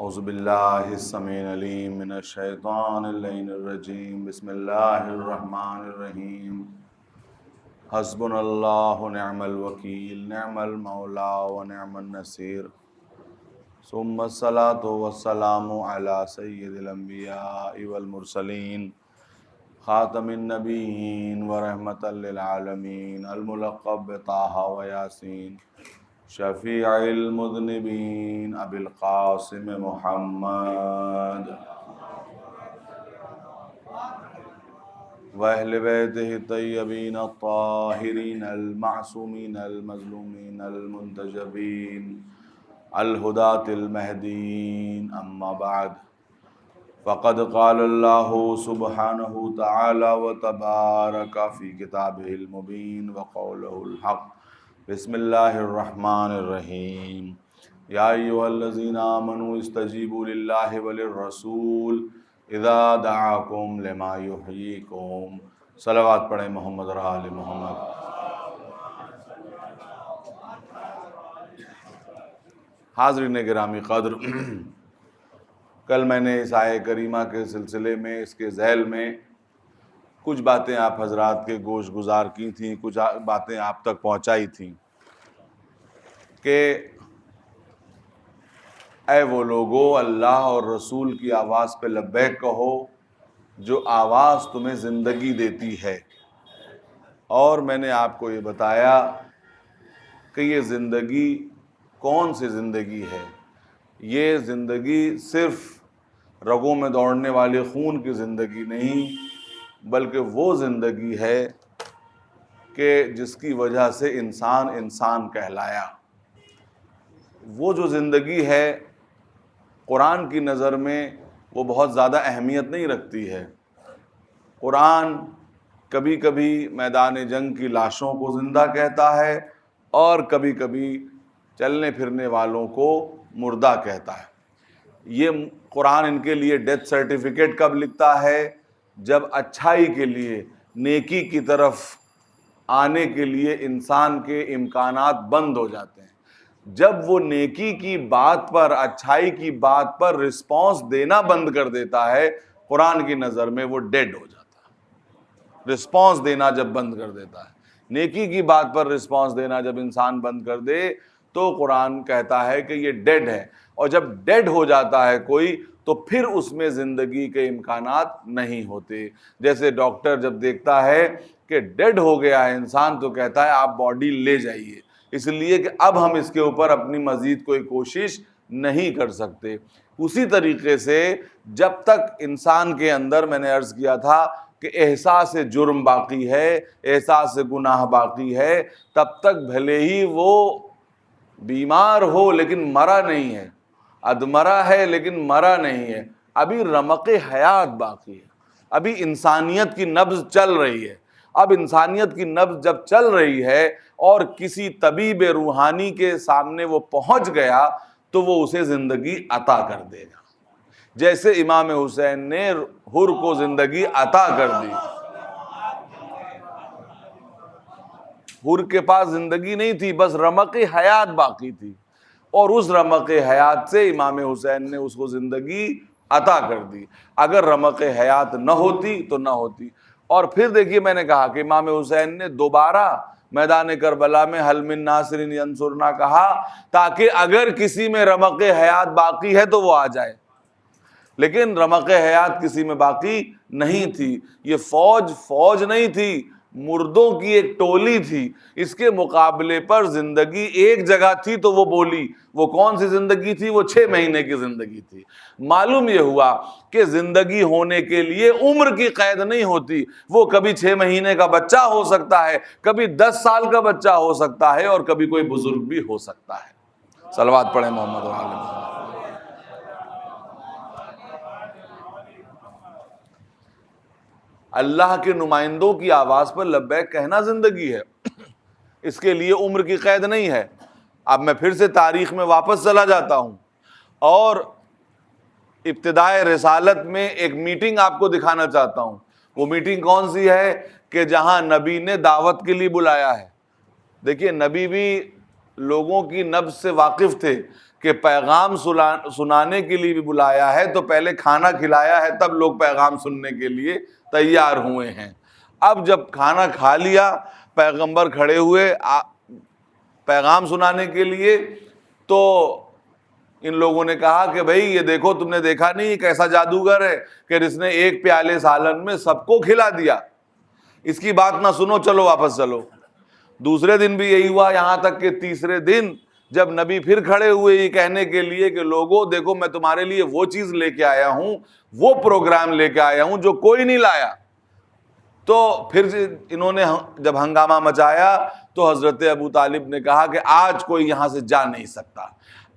اعوذ باللہ السمیع العلیم من الشیطان اللعین الرجیم بسم اللہ الرحمن الرحیم حسبنا اللہ نعم الوکیل نعم المولا ونعم النصیر ثم الصلاة والسلام علی سید الانبیاء والمرسلین خاتم النبیین ورحمۃ للعالمین الملقب بطٰہٰ و یاسین شفیع المذنبین ابی القاسم محمد واہل بیتہ الطیبین الطاہرین المعصومین المظلومین المنتجبین الہداۃ المہدیین اما بعد فقد قال اللہ سبحانہ تعالی وتبارک فی کتابہ المبین وقولہ الحق بسم اللہ الرحمن الرحیم یا ایھا الذین آمنوا استجیبوا للہ وللرسول اذا دعاکم لما یحییکم۔ صلوات پڑھیں محمد اور آل محمد۔ حاضرین گرامی قدر، کل میں نے اس آیہ کریمہ کے سلسلے میں، اس کے ذیل میں کچھ باتیں آپ حضرات کے گوش گزار کی تھیں، کچھ باتیں آپ تک پہنچائی تھیں کہ اے وہ لوگو، اللہ اور رسول کی آواز پہ لبیک کہو جو آواز تمہیں زندگی دیتی ہے۔ اور میں نے آپ کو یہ بتایا کہ یہ زندگی کون سی زندگی ہے؟ یہ زندگی صرف رگوں میں دوڑنے والے خون کی زندگی نہیں، بلکہ وہ زندگی ہے کہ جس کی وجہ سے انسان کہلایا۔ وہ جو زندگی ہے قرآن کی نظر میں وہ بہت زیادہ اہمیت نہیں رکھتی ہے۔ قرآن کبھی کبھی میدان جنگ کی لاشوں کو زندہ کہتا ہے اور کبھی کبھی چلنے پھرنے والوں کو مردہ کہتا ہے۔ یہ قرآن ان کے لیے ڈیتھ سرٹیفکیٹ کب لکھتا ہے؟ جب اچھائی کے لیے، نیکی کی طرف آنے کے لیے انسان کے امکانات بند ہو جاتے ہیں۔ جب وہ نیکی کی بات پر، اچھائی کی بات پر رسپانس دینا بند کر دیتا ہے، قرآن کی نظر میں وہ ڈیڈ ہو جاتا ہے۔ رسپانس دینا جب بند کر دیتا ہے، نیکی کی بات پر رسپانس دینا جب انسان بند کر دے تو قرآن کہتا ہے کہ یہ ڈیڈ ہے۔ اور جب ڈیڈ ہو جاتا ہے کوئی تو پھر اس میں زندگی کے امکانات نہیں ہوتے۔ جیسے ڈاکٹر جب دیکھتا ہے کہ ڈیڈ ہو گیا ہے انسان تو کہتا ہے آپ باڈی لے جائیے، اس لیے کہ اب ہم اس کے اوپر اپنی مزید کوئی کوشش نہیں کر سکتے۔ اسی طریقے سے جب تک انسان کے اندر، میں نے عرض کیا تھا کہ احساس جرم باقی ہے، احساس گناہ باقی ہے، تب تک بھلے ہی وہ بیمار ہو لیکن مرا نہیں ہے، ادمرا ہے لیکن مرا نہیں ہے، ابھی رمق حیات باقی ہے، ابھی انسانیت کی نبض چل رہی ہے۔ اب انسانیت کی نبض جب چل رہی ہے اور کسی طبیب روحانی کے سامنے وہ پہنچ گیا تو وہ اسے زندگی عطا کر دے گا، جیسے امام حسین نے حر کو زندگی عطا کر دی۔ حر کے پاس زندگی نہیں تھی، بس رمق حیات باقی تھی، اور اس رمق حیات سے امام حسین نے اس کو زندگی عطا کر دی۔ اگر رمق حیات نہ ہوتی تو نہ ہوتی۔ اور پھر دیکھیے، میں نے کہا کہ امام حسین نے دوبارہ میدان کربلا میں حل من ناصر ینصرنا کہا تاکہ اگر کسی میں رمق حیات باقی ہے تو وہ آ جائے، لیکن رمق حیات کسی میں باقی نہیں تھی۔ یہ فوج نہیں تھی، مردوں کی ایک ٹولی تھی۔ اس کے مقابلے پر زندگی ایک جگہ تھی تو وہ بولی۔ وہ کون سی زندگی تھی؟ وہ 6 مہینے کی زندگی تھی۔ معلوم یہ ہوا کہ زندگی ہونے کے لیے عمر کی قید نہیں ہوتی۔ وہ کبھی 6 مہینے کا بچہ ہو سکتا ہے، کبھی 10 سال کا بچہ ہو سکتا ہے، اور کبھی کوئی بزرگ بھی ہو سکتا ہے۔ صلوات پڑھیں محمد و آل محمد۔ اللہ کے نمائندوں کی آواز پر لبیک کہنا زندگی ہے، اس کے لیے عمر کی قید نہیں ہے۔ اب میں پھر سے تاریخ میں واپس چلا جاتا ہوں اور ابتدائے رسالت میں ایک میٹنگ آپ کو دکھانا چاہتا ہوں۔ وہ میٹنگ کون سی ہے؟ کہ جہاں نبی نے دعوت کے لیے بلایا ہے۔ دیکھیے، نبی بھی لوگوں کی نبض سے واقف تھے کہ پیغام سنانے کے لیے بھی بلایا ہے تو پہلے کھانا کھلایا ہے تب لوگ پیغام سننے کے لیے تیار ہوئے ہیں۔ اب جب کھانا کھا لیا، پیغمبر کھڑے ہوئے پیغام سنانے کے لیے، تو ان لوگوں نے کہا کہ بھئی یہ دیکھو، تم نے دیکھا نہیں یہ کیسا جادوگر ہے کہ جس نے ایک پیالے سالن میں سب کو کھلا دیا، اس کی بات نہ سنو، چلو واپس چلو۔ دوسرے دن بھی یہی ہوا، یہاں تک کہ تیسرے دن جب نبی پھر کھڑے ہوئے یہ کہنے کے لیے کہ لوگوں دیکھو میں تمہارے لیے وہ چیز لے کے آیا ہوں، وہ پروگرام لے کے آیا ہوں جو کوئی نہیں لایا، تو پھر انہوں نے جب ہنگامہ مچایا تو حضرت ابو طالب نے کہا کہ آج کوئی یہاں سے جا نہیں سکتا،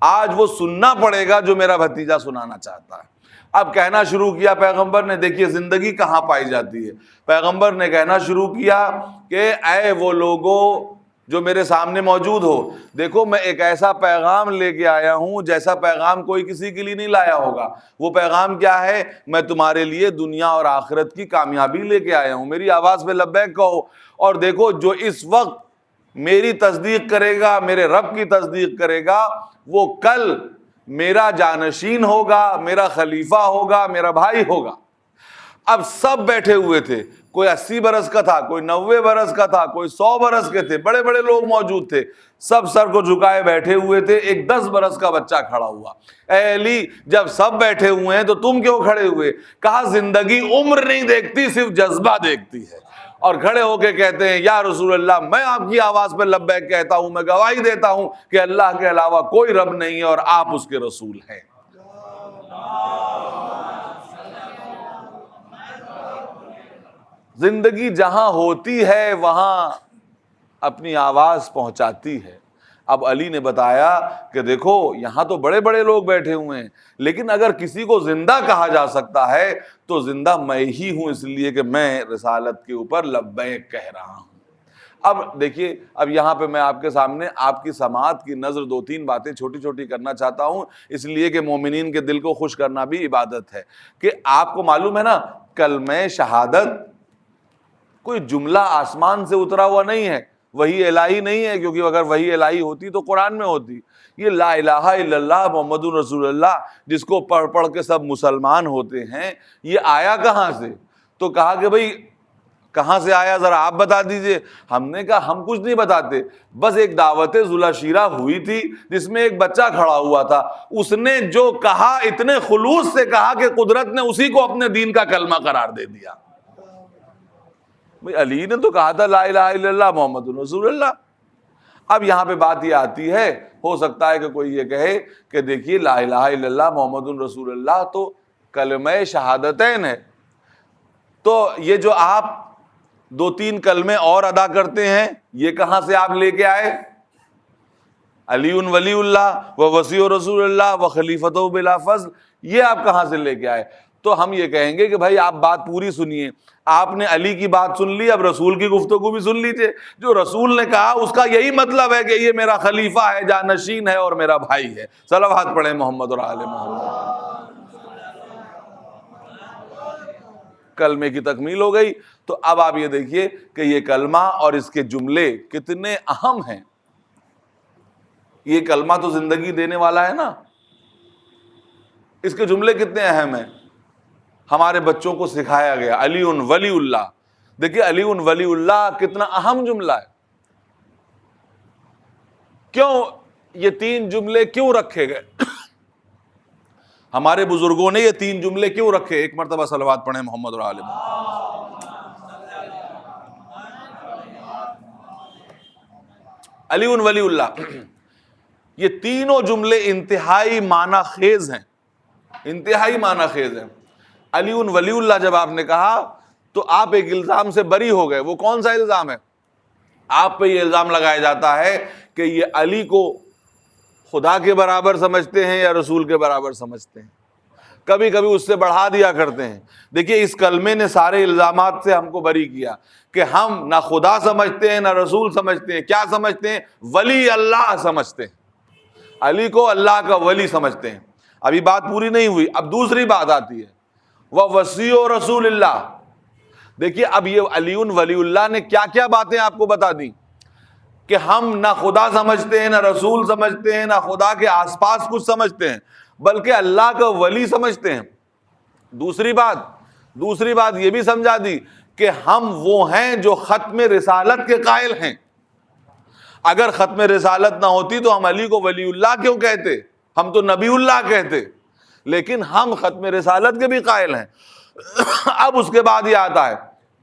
آج وہ سننا پڑے گا جو میرا بھتیجا سنانا چاہتا ہے۔ اب کہنا شروع کیا پیغمبر نے، دیکھیے زندگی کہاں پائی جاتی ہے، پیغمبر نے کہنا شروع کیا کہ اے وہ لوگوں جو میرے سامنے موجود ہو، دیکھو میں ایک ایسا پیغام لے کے آیا ہوں جیسا پیغام کوئی کسی کے لیے نہیں لایا ہوگا۔ وہ پیغام کیا ہے؟ میں تمہارے لیے دنیا اور آخرت کی کامیابی لے کے آیا ہوں، میری آواز پہ لبیک کہو، اور دیکھو جو اس وقت میری تصدیق کرے گا، میرے رب کی تصدیق کرے گا، وہ کل میرا جانشین ہوگا، میرا خلیفہ ہوگا، میرا بھائی ہوگا۔ اب سب بیٹھے ہوئے تھے، کوئی 80 برس کا تھا، کوئی 90 برس کا تھا، کوئی 100 برس کے تھے، بڑے بڑے لوگ موجود تھے، سب سر کو جھکائے بیٹھے ہوئے تھے۔ ایک 10 برس کا بچہ کھڑا ہوا، اے علی جب سب بیٹھے ہوئے ہیں تو تم کیوں کھڑے ہوئے؟ کہا زندگی عمر نہیں دیکھتی، صرف جذبہ دیکھتی ہے۔ اور کھڑے ہو کے کہتے ہیں یا رسول اللہ میں آپ کی آواز پہ لبیک کہتا ہوں، میں گواہی دیتا ہوں کہ اللہ کے علاوہ کوئی رب نہیں ہے اور آپ اس کے رسول ہیں۔ زندگی جہاں ہوتی ہے وہاں اپنی آواز پہنچاتی ہے۔ اب علی نے بتایا کہ دیکھو یہاں تو بڑے بڑے لوگ بیٹھے ہوئے ہیں، لیکن اگر کسی کو زندہ کہا جا سکتا ہے تو زندہ میں ہی ہوں، اس لیے کہ میں رسالت کے اوپر لبیک کہہ رہا ہوں۔ اب دیکھیے، اب یہاں پہ میں آپ کے سامنے آپ کی سماعت کی نظر 2-3 باتیں چھوٹی چھوٹی کرنا چاہتا ہوں، اس لیے کہ مومنین کے دل کو خوش کرنا بھی عبادت ہے۔ کہ آپ کو معلوم ہے نا کلمہ شہادت کوئی جملہ آسمان سے اترا ہوا نہیں ہے، وحی الہی نہیں ہے، کیونکہ اگر وحی الہی ہوتی تو قرآن میں ہوتی۔ یہ لا الہ الا اللہ محمد رسول اللہ جس کو پڑھ پڑھ کے سب مسلمان ہوتے ہیں، یہ آیا کہاں سے؟ تو کہا کہ بھئی کہاں سے آیا ذرا آپ بتا دیجئے۔ ہم نے کہا ہم کچھ نہیں بتاتے، بس ایک دعوت ذوالعشیرہ ہوئی تھی جس میں ایک بچہ کھڑا ہوا تھا، اس نے جو کہا اتنے خلوص سے کہا کہ قدرت نے اسی کو اپنے دین کا کلمہ قرار دے دیا۔ علی نے تو کہا تھا لا الہ الا اللہ محمد رسول اللہ۔ اب یہاں پہ بات یہ آتی ہے، ہو سکتا ہے کہ کوئی یہ کہے کہ دیکھیے لا الہ الا اللہ محمد رسول اللہ تو کلمہ شہادتین ہے، تو یہ جو آپ 2-3 کلمے اور ادا کرتے ہیں یہ کہاں سے آپ لے کے آئے؟ علی ولی اللہ و وصی رسول اللہ و خلیفۃ بلا فضل، یہ آپ کہاں سے لے کے آئے؟ تو ہم یہ کہیں گے کہ بھائی آپ بات پوری سنیے، آپ نے علی کی بات سن لی، اب رسول کی گفتگو بھی سن لیجیے۔ جو رسول نے کہا اس کا یہی مطلب ہے کہ یہ میرا خلیفہ ہے، جانشین ہے اور میرا بھائی ہے۔ صلوات پڑھیں محمد اور آل محمد۔ کلمے کی تکمیل ہو گئی۔ تو اب آپ یہ دیکھیے کہ یہ کلمہ اور اس کے جملے کتنے اہم ہیں۔ یہ کلمہ تو زندگی دینے والا ہے نا، اس کے جملے کتنے اہم ہیں، ہمارے بچوں کو سکھایا گیا علی ولی اللہ۔ دیکھیے علی ولی اللہ کتنا اہم جملہ ہے۔ کیوں یہ 3 جملے کیوں رکھے گئے؟ ہمارے بزرگوں نے یہ 3 جملے کیوں رکھے؟ ایک مرتبہ صلوات پڑھیں محمد اور آل محمد۔ علی ولی اللہ، یہ تینوں جملے انتہائی معنی خیز ہیں، انتہائی معنی خیز ہیں۔ علی ولی اللہ جب آپ نے کہا تو آپ ایک الزام سے بری ہو گئے۔ وہ کون سا الزام ہے؟ آپ پہ یہ الزام لگایا جاتا ہے کہ یہ علی کو خدا کے برابر سمجھتے ہیں یا رسول کے برابر سمجھتے ہیں، کبھی کبھی اس سے بڑھا دیا کرتے ہیں۔ دیکھیے اس کلمے نے سارے الزامات سے ہم کو بری کیا کہ ہم نہ خدا سمجھتے ہیں نہ رسول سمجھتے ہیں، کیا سمجھتے ہیں؟ ولی اللہ سمجھتے ہیں، علی کو اللہ کا ولی سمجھتے ہیں۔ ابھی بات پوری نہیں ہوئی، اب دوسری بات آتی ہے، وہ وصی رسول اللہ۔ دیکھیے اب یہ علی ولی اللہ نے کیا کیا باتیں آپ کو بتا دی۔ کہ ہم نہ خدا سمجھتے ہیں، نہ رسول سمجھتے ہیں، نہ خدا کے آس پاس کچھ سمجھتے ہیں، بلکہ اللہ کا ولی سمجھتے ہیں۔ دوسری بات یہ بھی سمجھا دی کہ ہم وہ ہیں جو ختم رسالت کے قائل ہیں۔ اگر ختم رسالت نہ ہوتی تو ہم علی کو ولی اللہ کیوں کہتے؟ ہم تو نبی اللہ کہتے، لیکن ہم ختم رسالت کے بھی قائل ہیں۔ اب اس کے بعد یہ آتا ہے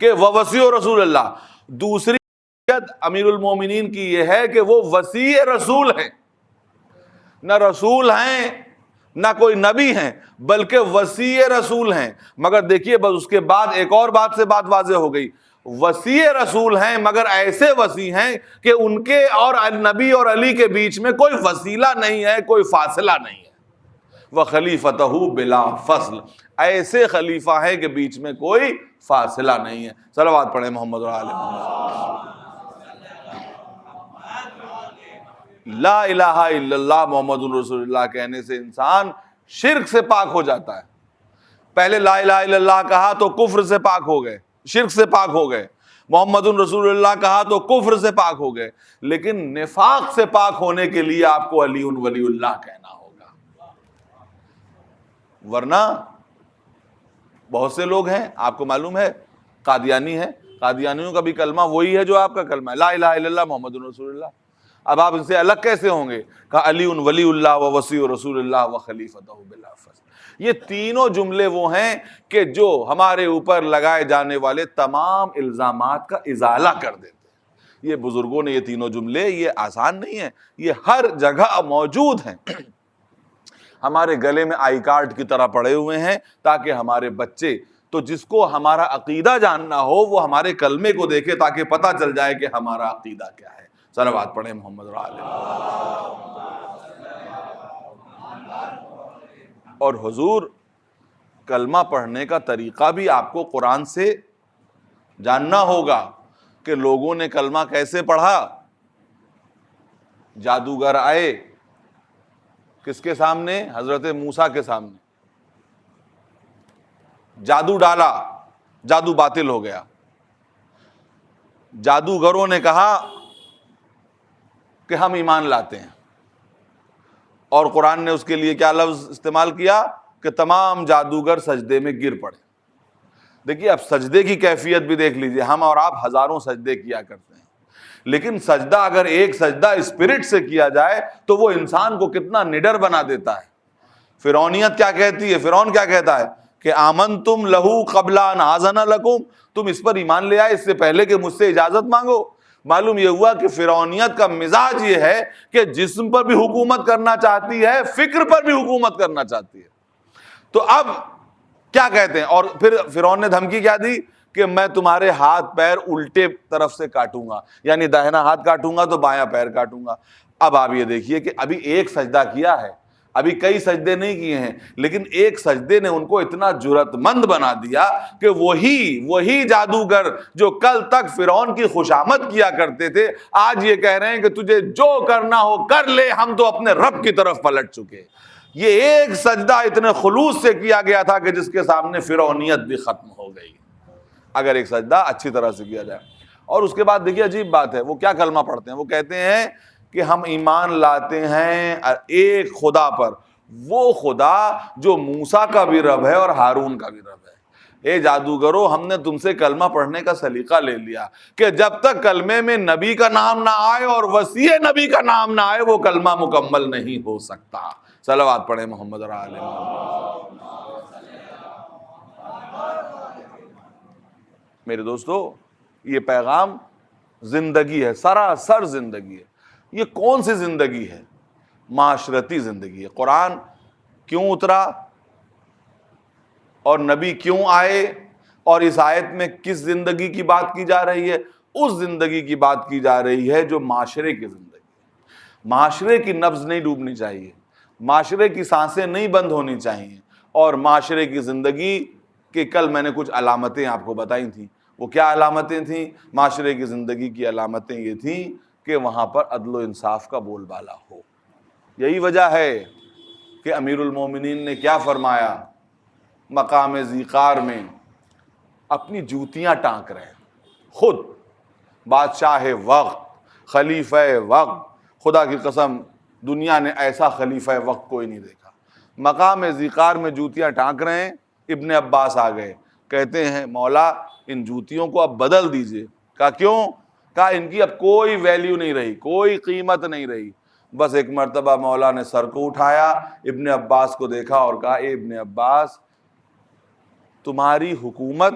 کہ ووصی رسول اللہ۔ دوسری امیر المومنین کی یہ ہے کہ وہ وصی رسول ہیں، نہ رسول ہیں نہ کوئی نبی ہیں، بلکہ وصی رسول ہیں۔ مگر دیکھیے بس اس کے بعد ایک اور بات سے بات واضح ہو گئی، وصی رسول ہیں مگر ایسے وصی ہیں کہ ان کے اور نبی اور علی کے بیچ میں کوئی وسیلہ نہیں ہے، کوئی فاصلہ نہیں ہے۔ وَخَلِيفَتَهُ بِلَا فَصْلٍ، ایسے خلیفہ ہیں کہ بیچ میں کوئی فاصلہ نہیں ہے۔ صلوات پڑھیں محمد اور آل محمد۔ لا الہ الا اللہ محمد رسول اللہ کہنے سے انسان شرک سے پاک ہو جاتا ہے۔ پہلے لا الہ الا اللہ کہا تو کفر سے پاک ہو گئے، شرک سے پاک ہو گئے۔ محمد رسول اللہ کہا تو کفر سے پاک ہو گئے، لیکن نفاق سے پاک ہونے کے لیے آپ کو علی ولی اللہ کہنا ہوگا، ورنہ بہت سے لوگ ہیں، آپ کو معلوم ہے قادیانی ہے، قادیانیوں کا بھی کلمہ وہی ہے جو آپ کا کلمہ ہے، لا الہ الا اللہ محمد رسول اللہ۔ اب آپ ان سے الگ کیسے ہوں گے؟ کہا علی ولی اللہ و وصی رسول اللہ و خلیفتہ بلا فصل۔ یہ تینوں جملے وہ ہیں کہ جو ہمارے اوپر لگائے جانے والے تمام الزامات کا ازالہ کر دیتے ہیں۔ یہ بزرگوں نے یہ تینوں جملے، یہ آسان نہیں ہیں، یہ ہر جگہ موجود ہیں، ہمارے گلے میں آئی کارڈ کی طرح پڑے ہوئے ہیں، تاکہ ہمارے بچے تو جس کو ہمارا عقیدہ جاننا ہو وہ ہمارے کلمے کو دیکھے، تاکہ پتہ چل جائے کہ ہمارا عقیدہ کیا ہے۔ صلوات پڑھیں محمد اور آل محمد۔ اور حضور کلمہ پڑھنے کا طریقہ بھی آپ کو قرآن سے جاننا ہوگا کہ لوگوں نے کلمہ کیسے پڑھا۔ جادوگر آئے کس کے سامنے؟ حضرت موسیٰ کے سامنے، جادو ڈالا، جادو باطل ہو گیا۔ جادوگروں نے کہا کہ ہم ایمان لاتے ہیں، اور قرآن نے اس کے لیے کیا لفظ استعمال کیا کہ تمام جادوگر سجدے میں گر پڑے۔ دیکھیے اب سجدے کی کیفیت بھی دیکھ لیجئے، ہم اور آپ ہزاروں سجدے کیا کرتے ہیں، لیکن سجدہ اگر ایک سجدہ اسپرٹ سے کیا جائے تو وہ انسان کو کتنا نڈر بنا دیتا ہے۔ فرعونیت کیا کہتی ہے؟ فرعون کیا کہتا ہے کہ آمنتم لہو قبل ان آذن لکم، تم اس پر ایمان لے آئے اس سے پہلے کہ مجھ سے اجازت مانگو۔ معلوم یہ ہوا کہ فرعونیت کا مزاج یہ ہے کہ جسم پر بھی حکومت کرنا چاہتی ہے، فکر پر بھی حکومت کرنا چاہتی ہے۔ تو اب کیا کہتے ہیں؟ اور پھر فرعون نے دھمکی کیا دی کہ میں تمہارے ہاتھ پیر الٹے طرف سے کاٹوں گا، یعنی داہنا ہاتھ کاٹوں گا تو بایاں پیر کاٹوں گا۔ اب آپ یہ دیکھیے کہ ابھی ایک سجدہ کیا ہے، ابھی کئی سجدے نہیں کیے ہیں، لیکن ایک سجدے نے ان کو اتنا جرأت مند بنا دیا کہ وہی جادوگر جو کل تک فرعون کی خوشامد کیا کرتے تھے، آج یہ کہہ رہے ہیں کہ تجھے جو کرنا ہو کر لے، ہم تو اپنے رب کی طرف پلٹ چکے۔ یہ ایک سجدہ اتنے خلوص سے کیا گیا تھا کہ جس کے سامنے فرعونیت بھی ختم ہو گئی، اگر ایک سجدہ اچھی طرح سے کیا جائے۔ اور اس کے بعد دیکھیے عجیب بات ہے، وہ کیا کلمہ پڑھتے ہیں؟ وہ کہتے ہیں کہ ہم ایمان لاتے ہیں ایک خدا پر، وہ خدا جو موسیٰ کا بھی رب ہے اور ہارون کا بھی رب ہے۔ اے جادوگرو، ہم نے تم سے کلمہ پڑھنے کا سلیقہ لے لیا کہ جب تک کلمے میں نبی کا نام نہ آئے اور وصی نبی کا نام نہ آئے وہ کلمہ مکمل نہیں ہو سکتا۔ صلوات پڑھیں محمد اور آل محمد۔ میرے دوستو، یہ پیغام زندگی ہے، سراسر زندگی ہے۔ یہ کون سی زندگی ہے؟ معاشرتی زندگی ہے۔ قرآن کیوں اترا اور نبی کیوں آئے، اور اس آیت میں کس زندگی کی بات کی جا رہی ہے؟ اس زندگی کی بات کی جا رہی ہے جو معاشرے کی زندگی ہے۔ معاشرے کی نبض نہیں ڈوبنی چاہیے، معاشرے کی سانسیں نہیں بند ہونی چاہیے، اور معاشرے کی زندگی کے کل میں نے کچھ علامتیں آپ کو بتائی تھیں۔ وہ کیا علامتیں تھیں؟ معاشرے کی زندگی کی علامتیں یہ تھیں کہ وہاں پر عدل و انصاف کا بول بالا ہو۔ یہی وجہ ہے کہ امیر المومنین نے کیا فرمایا؟ مقام ذیقار میں اپنی جوتیاں ٹانک رہے، خود بادشاہ وقت خلیفہ وقت، خدا کی قسم دنیا نے ایسا خلیفہ وقت کوئی نہیں دیکھا. مقام ذیقار میں جوتیاں ٹانک رہے ہیں، ابن عباس آ گئے، کہتے ہیں مولا ان جوتیوں کو اب بدل دیجئے. کہا کیوں؟ کہا ان کی اب کوئی ویلیو نہیں رہی، کوئی قیمت نہیں رہی. بس ایک مرتبہ مولا نے سر کو اٹھایا، ابن عباس کو دیکھا اور کہا اے ابن عباس، تمہاری حکومت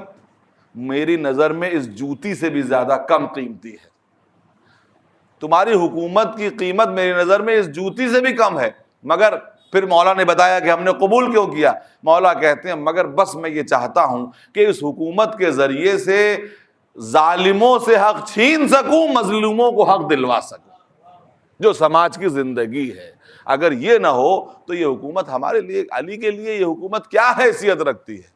میری نظر میں اس جوتی سے بھی زیادہ کم قیمتی ہے. تمہاری حکومت کی قیمت میری نظر میں اس جوتی سے بھی کم ہے. مگر پھر مولا نے بتایا کہ ہم نے قبول کیوں کیا. مولا کہتے ہیں مگر بس میں یہ چاہتا ہوں کہ اس حکومت کے ذریعے سے ظالموں سے حق چھین سکوں، مظلوموں کو حق دلوا سکوں. جو سماج کی زندگی ہے، اگر یہ نہ ہو تو یہ حکومت ہمارے لیے، علی کے لیے یہ حکومت کیا حیثیت رکھتی ہے.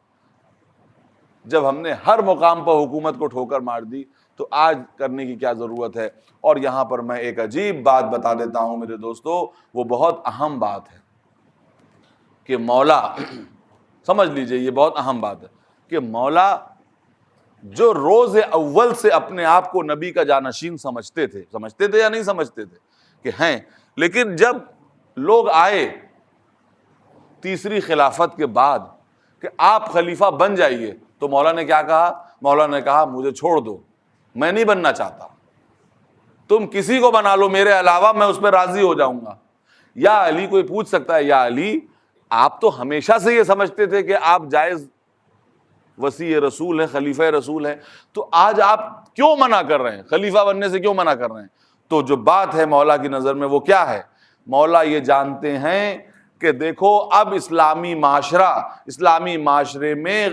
جب ہم نے ہر مقام پر حکومت کو ٹھوکر مار دی تو آج کرنے کی کیا ضرورت ہے. اور یہاں پر میں ایک عجیب بات بتا دیتا ہوں میرے دوستو، وہ بہت اہم بات ہے کہ مولا سمجھ لیجئے، یہ بہت اہم بات ہے کہ مولا جو روز اول سے اپنے آپ کو نبی کا جانشین سمجھتے تھے یا نہیں سمجھتے تھے کہ ہیں، لیکن جب لوگ آئے تیسری خلافت کے بعد کہ آپ خلیفہ بن جائیے، تو مولا نے کیا کہا؟ مولا نے کہا مجھے چھوڑ دو، میں نہیں بننا چاہتا، تم کسی کو بنا لو میرے علاوہ، میں اس پہ راضی ہو جاؤں گا. یا علی کوئی پوچھ سکتا ہے یا علی آپ تو ہمیشہ سے یہ سمجھتے تھے کہ آپ جائز وصی رسول ہیں، خلیفہ رسول ہیں، تو آج آپ کیوں منع کر رہے ہیں؟ خلیفہ بننے سے کیوں منع کر رہے ہیں؟ تو جو بات ہے مولا کی نظر میں وہ کیا ہے؟ مولا یہ جانتے ہیں کہ دیکھو اب اسلامی معاشرے میں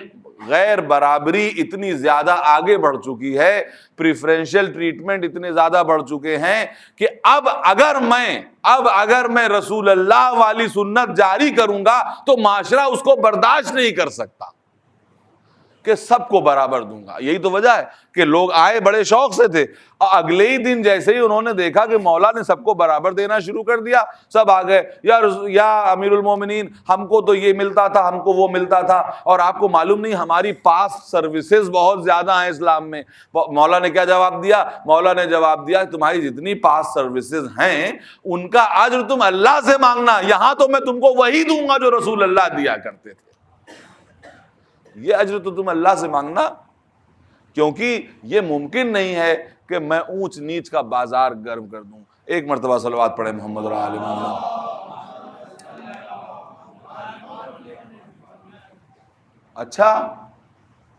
غیر برابری اتنی زیادہ آگے بڑھ چکی ہے، پریفرینشل ٹریٹمنٹ اتنے زیادہ بڑھ چکے ہیں کہ اب اگر میں رسول اللہ والی سنت جاری کروں گا تو معاشرہ اس کو برداشت نہیں کر سکتا کہ سب کو برابر دوں گا. یہی تو وجہ ہے کہ لوگ آئے بڑے شوق سے تھے، اور اگلے ہی دن جیسے ہی انہوں نے دیکھا کہ مولا نے سب کو برابر دینا شروع کر دیا، سب آ گئے یا امیر المومنین ہم کو تو یہ ملتا تھا، ہم کو وہ ملتا تھا، اور آپ کو معلوم نہیں ہماری پاس سروسز بہت زیادہ ہیں اسلام میں. مولا نے کیا جواب دیا؟ مولا نے جواب دیا تمہاری جتنی پاس سروسز ہیں ان کا اجر تم اللہ سے مانگنا، یہاں تو میں تم کو وہی دوں گا جو رسول اللہ دیا کرتے تھے. یہ اجر تو تم اللہ سے مانگنا، کیونکہ یہ ممکن نہیں ہے کہ میں اونچ نیچ کا بازار گرم کر دوں. ایک مرتبہ صلوات پڑھیں محمد اور آل محمد. اچھا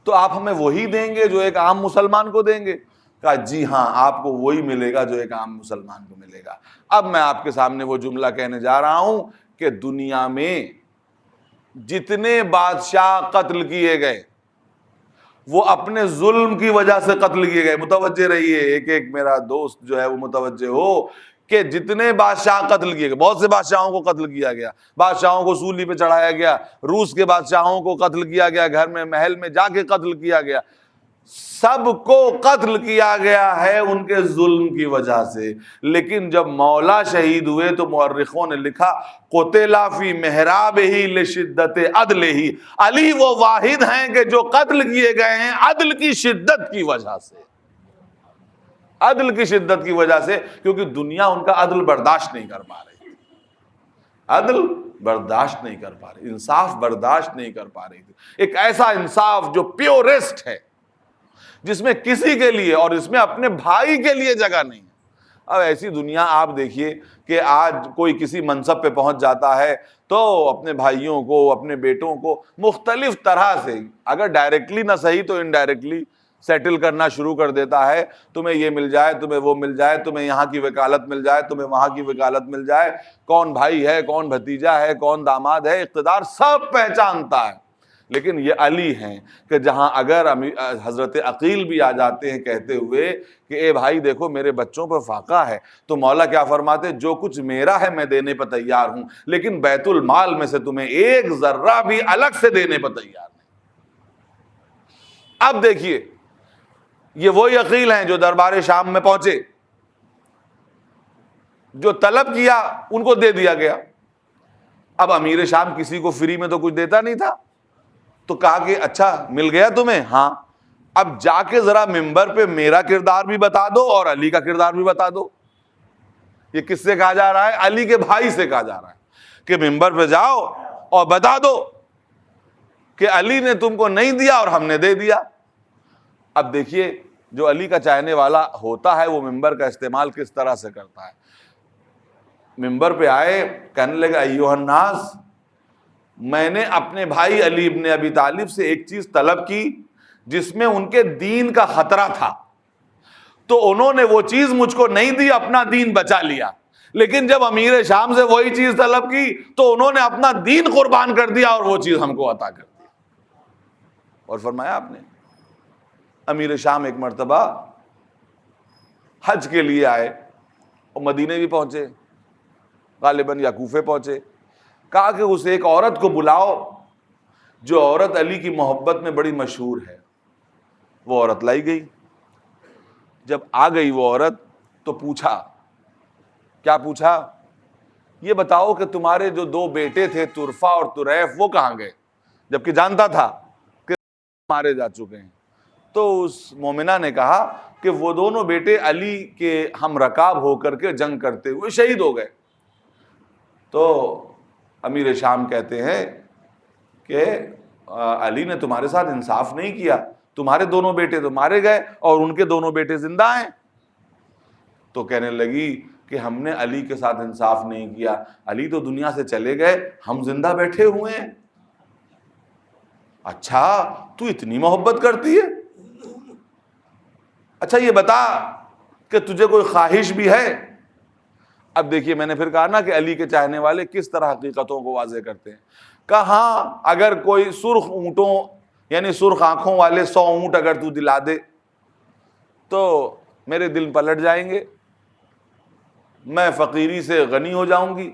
تو آپ ہمیں وہی دیں گے جو ایک عام مسلمان کو دیں گے؟ کہا جی ہاں، آپ کو وہی ملے گا جو ایک عام مسلمان کو ملے گا. اب میں آپ کے سامنے وہ جملہ کہنے جا رہا ہوں کہ دنیا میں جتنے بادشاہ قتل کیے گئے وہ اپنے ظلم کی وجہ سے قتل کیے گئے. متوجہ رہیے، ایک میرا دوست جو ہے وہ متوجہ ہو کہ جتنے بادشاہ قتل کیے گئے، بہت سے بادشاہوں کو قتل کیا گیا، بادشاہوں کو سولی پہ چڑھایا گیا، روس کے بادشاہوں کو قتل کیا گیا، گھر میں محل میں جا کے قتل کیا گیا، سب کو قتل کیا گیا ہے ان کے ظلم کی وجہ سے. لیکن جب مولا شہید ہوئے تو مورخوں نے لکھا قتل فی محرابہ لشدت عدلہ، علی وہ واحد ہیں کہ جو قتل کیے گئے ہیں عدل کی شدت کی وجہ سے، عدل کی شدت کی وجہ سے، کیونکہ دنیا ان کا عدل برداشت نہیں کر پا رہی تھی، عدل برداشت نہیں کر پا رہی، انصاف برداشت نہیں کر پا رہی تھی. ایک ایسا انصاف جو پیورسٹ ہے، جس میں کسی کے لیے اور اس میں اپنے بھائی کے لیے جگہ نہیں ہے. اب ایسی دنیا آپ دیکھیے کہ آج کوئی کسی منصب پہ پہنچ جاتا ہے تو اپنے بھائیوں کو، اپنے بیٹوں کو مختلف طرح سے، اگر ڈائریکٹلی نہ صحیح تو انڈائریکٹلی سیٹل کرنا شروع کر دیتا ہے. تمہیں یہ مل جائے، تمہیں وہ مل جائے، تمہیں یہاں کی وکالت مل جائے، تمہیں وہاں کی وکالت مل جائے، کون بھائی ہے، کون بھتیجا ہے، کون داماد ہے، اقتدار سب پہچانتا ہے. لیکن یہ علی ہیں کہ جہاں اگر حضرت عقیل بھی آ جاتے ہیں کہتے ہوئے کہ اے بھائی دیکھو میرے بچوں پہ فاقہ ہے، تو مولا کیا فرماتے؟ جو کچھ میرا ہے میں دینے پہ تیار ہوں، لیکن بیت المال میں سے تمہیں ایک ذرہ بھی الگ سے دینے پہ تیار نہیں. اب دیکھیے یہ وہی عقیل ہیں جو دربار شام میں پہنچے، جو طلب کیا ان کو دے دیا گیا. اب امیر شام کسی کو فری میں تو کچھ دیتا نہیں تھا، تو کہا کہ اچھا مل گیا تمہیں؟ ہاں. اب جا کے ذرا ممبر پہ میرا کردار بھی بتا دو اور علی کا کردار بھی بتا دو. یہ کس سے کہا جا رہا ہے؟ علی کے بھائی سے کہا جا رہا ہے کہ ممبر پہ جاؤ اور بتا دو کہ علی نے تم کو نہیں دیا اور ہم نے دے دیا. اب دیکھیے جو علی کا چاہنے والا ہوتا ہے وہ ممبر کا استعمال کس طرح سے کرتا ہے. ممبر پہ آئے, کہنے لگا ایھا الناس, میں نے اپنے بھائی علی ابن ابی طالب سے ایک چیز طلب کی جس میں ان کے دین کا خطرہ تھا, تو انہوں نے وہ چیز مجھ کو نہیں دی, اپنا دین بچا لیا. لیکن جب امیر شام سے وہی چیز طلب کی تو انہوں نے اپنا دین قربان کر دیا اور وہ چیز ہم کو عطا کر دی. اور فرمایا آپ نے امیر شام ایک مرتبہ حج کے لیے آئے اور مدینے بھی پہنچے, غالباً یا کوفے پہنچے. کہا کہ اس ایک عورت کو بلاؤ جو عورت علی کی محبت میں بڑی مشہور ہے. وہ عورت لائی گئی. جب آ گئی وہ عورت تو پوچھا, کیا پوچھا؟ یہ بتاؤ کہ تمہارے جو دو بیٹے تھے طرفہ اور طریف وہ کہاں گئے؟ جبکہ جانتا تھا کہ مارے جا چکے ہیں. تو اس مومنہ نے کہا کہ وہ دونوں بیٹے علی کے ہم رکاب ہو کر کے جنگ کرتے ہوئے شہید ہو گئے. تو امیر شام کہتے ہیں کہ علی نے تمہارے ساتھ انصاف نہیں کیا, تمہارے دونوں بیٹے تو مارے گئے اور ان کے دونوں بیٹے زندہ ہیں. تو کہنے لگی کہ ہم نے علی کے ساتھ انصاف نہیں کیا, علی تو دنیا سے چلے گئے, ہم زندہ بیٹھے ہوئے ہیں. اچھا تو اتنی محبت کرتی ہے؟ اچھا یہ بتا کہ تجھے کوئی خواہش بھی ہے؟ اب دیکھیے میں نے پھر کہا نا کہ علی کے چاہنے والے کس طرح حقیقتوں کو واضح کرتے ہیں. کہا ہاں اگر کوئی سرخ اونٹوں یعنی سرخ آنکھوں والے 100 اونٹ اگر تو دلا دے تو میرے دل پلٹ جائیں گے, میں فقیری سے غنی ہو جاؤں گی.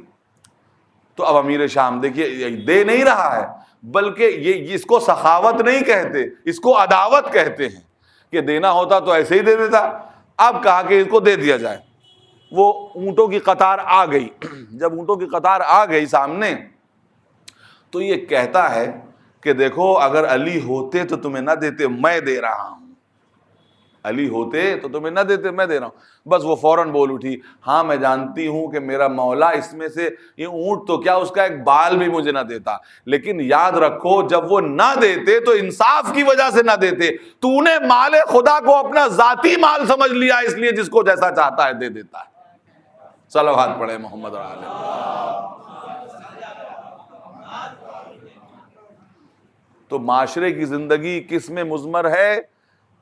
تو اب امیر شام دیکھیے دے نہیں رہا ہے, بلکہ یہ اس کو سخاوت نہیں کہتے, اس کو عداوت کہتے ہیں کہ دینا ہوتا تو ایسے ہی دے دیتا. اب کہا کہ اس کو دے دیا جائے. وہ اونٹوں کی قطار آ گئی. جب اونٹوں کی قطار آ گئی سامنے تو یہ کہتا ہے کہ دیکھو اگر علی ہوتے تو تمہیں نہ دیتے, میں دے رہا ہوں. علی ہوتے تو تمہیں نہ دیتے, میں دے رہا ہوں. بس وہ فوراً بول اٹھی, ہاں میں جانتی ہوں کہ میرا مولا اس میں سے یہ اونٹ تو کیا اس کا ایک بال بھی مجھے نہ دیتا, لیکن یاد رکھو جب وہ نہ دیتے تو انصاف کی وجہ سے نہ دیتے. تو نے مال خدا کو اپنا ذاتی مال سمجھ لیا, اس لیے جس کو جیسا چاہتا ہے دے دیتا ہے. صلوات پڑھے محمد اور آل محمد. تو معاشرے کی زندگی کس میں مضمر ہے